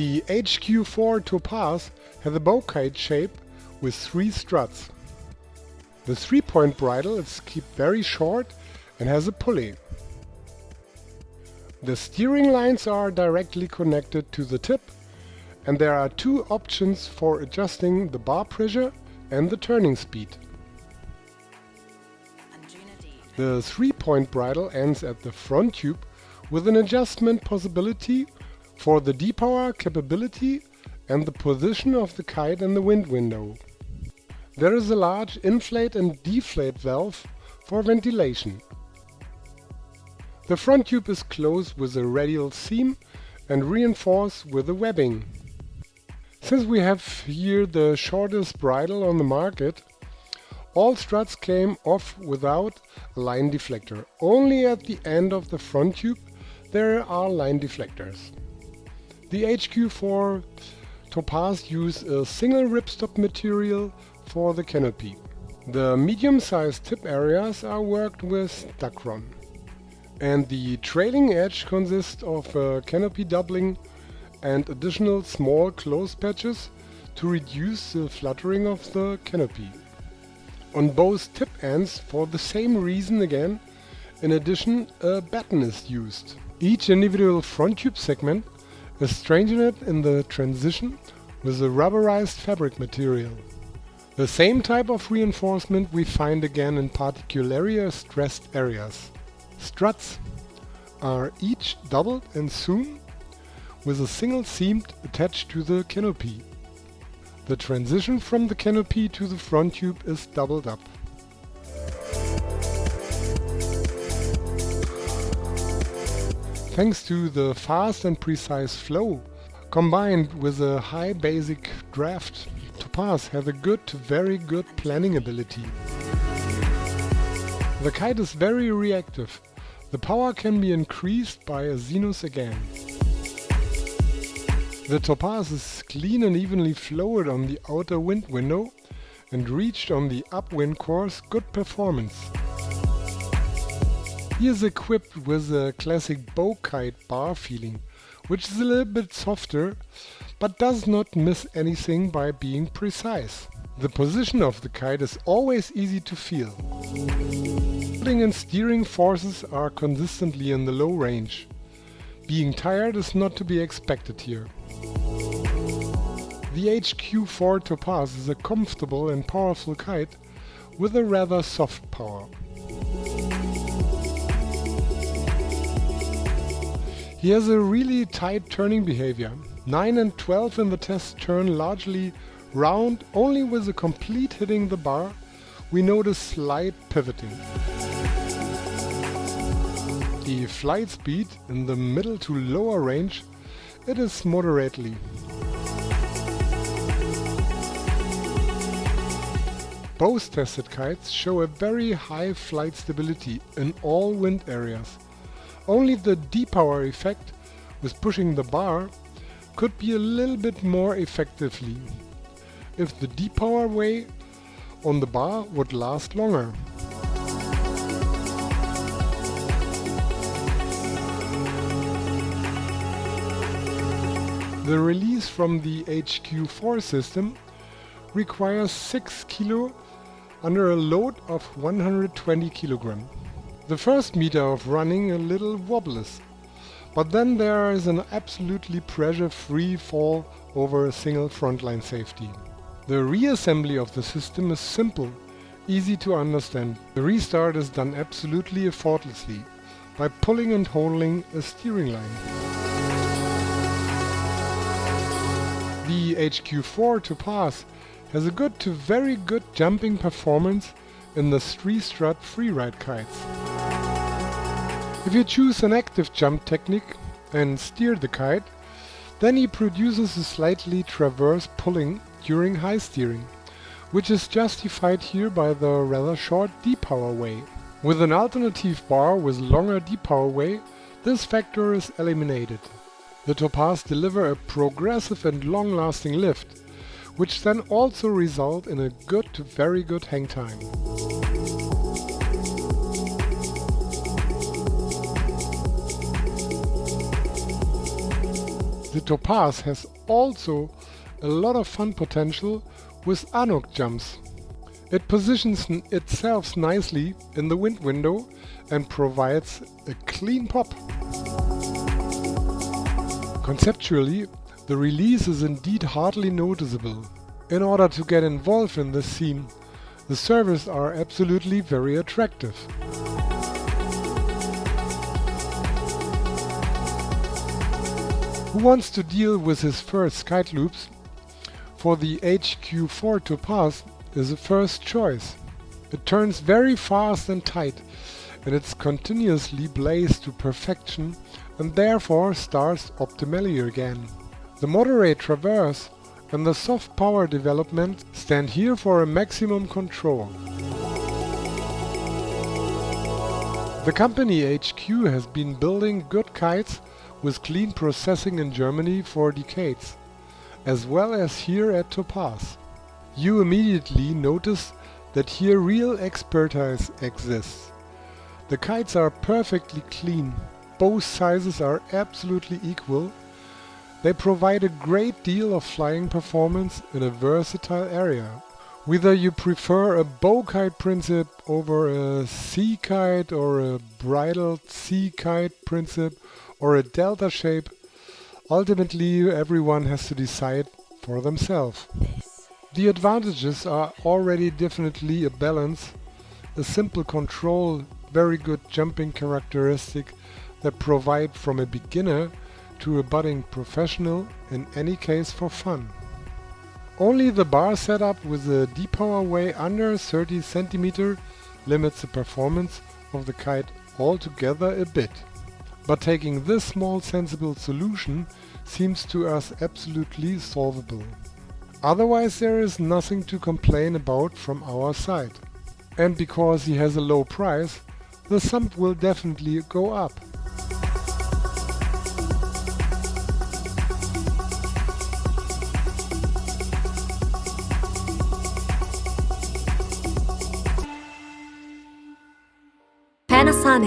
The HQ4 Topaz has a bow kite shape with 3 struts. The 3-point bridle is kept very short and has a pulley. The steering lines are directly connected to the tip, and there are 2 options for adjusting the bar pressure and the turning speed. The 3-point bridle ends at the front tube with an adjustment possibility for the depower capability and the position of the kite in the wind window. There is a large inflate and deflate valve for ventilation. The front tube is closed with a radial seam and reinforced with a webbing. Since we have here the shortest bridle on the market, all struts came off without a line deflector. Only at the end of the front tube there are line deflectors. The HQ4 Topaz use a single ripstop material for the canopy. The medium-sized tip areas are worked with Dacron. And the trailing edge consists of a canopy doubling and additional small close patches to reduce the fluttering of the canopy. On both tip ends, for the same reason again, in addition a batten is used. Each individual front tube segment is strengthened in the transition with a rubberized fabric material. The same type of reinforcement we find again in particularly stressed areas. Struts are each doubled and sewn with a single seam attached to the canopy. The transition from the canopy to the front tube is doubled up. Thanks to the fast and precise flow, combined with a high basic draft, Topaz has a good to very good planning ability. The kite is very reactive. The power can be increased by a Zenus again. The Topaz is clean and evenly flowed on the outer wind window and reached on the upwind course good performance. He is equipped with a classic bow kite bar feeling, which is a little bit softer, but does not miss anything by being precise. The position of the kite is always easy to feel. Pulling and steering forces are consistently in the low range. Being tired is not to be expected here. The HQ4 Topaz is a comfortable and powerful kite with a rather soft power. He has a really tight turning behavior. 9 and 12 in the test turn largely round, only with a complete hitting the bar we notice slight pivoting. The flight speed in the middle to lower range, it is moderately. Both tested kites show a very high flight stability in all wind areas. Only the depower effect with pushing the bar could be a little bit more effectively if the depower way on the bar would last longer. The release from the HQ4 system requires 6 kg under a load of 120 kg. The first meter of running a little wobbles, but then there is an absolutely pressure-free fall over a single frontline safety. The reassembly of the system is simple, easy to understand. The restart is done absolutely effortlessly by pulling and holding a steering line. The HQ4 Topaz has a good to very good jumping performance in the 3-strut freeride kites. If you choose an active jump technique and steer the kite, then he produces a slightly transverse pulling during high steering, which is justified here by the rather short depower way. With an alternative bar with longer depower way, this factor is eliminated. The Topaz deliver a progressive and long-lasting lift, which then also result in a good to very good hang time. The Topaz has also a lot of fun potential with anoc jumps. It positions itself nicely in the wind window and provides a clean pop. Conceptually, the release is indeed hardly noticeable. In order to get involved in this scene, the servers are absolutely very attractive. Who wants to deal with his first kite loops? For the HQ4 Topaz is a first choice. It turns very fast and tight, and it's continuously blazed to perfection and therefore starts optimally again. The moderate traverse and the soft power development stand here for a maximum control. The company HQ has been building good kites with clean processing in Germany for decades, as well as here at Topaz. You immediately notice that here real expertise exists. The kites are perfectly clean, both sizes are absolutely equal. They provide a great deal of flying performance in a versatile area. Whether you prefer a bow kite principle over a sea kite or a bridled sea kite principle or a delta shape, ultimately everyone has to decide for themselves. The advantages are already definitely a balance, a simple control, very good jumping characteristic that provide from a beginner to a budding professional, in any case for fun. Only the bar setup with a D-power way under 30 cm limits the performance of the kite altogether a bit. But taking this small sensible solution seems to us absolutely solvable. Otherwise there is nothing to complain about from our side. And because he has a low price, the sum will definitely go up. Panasonic.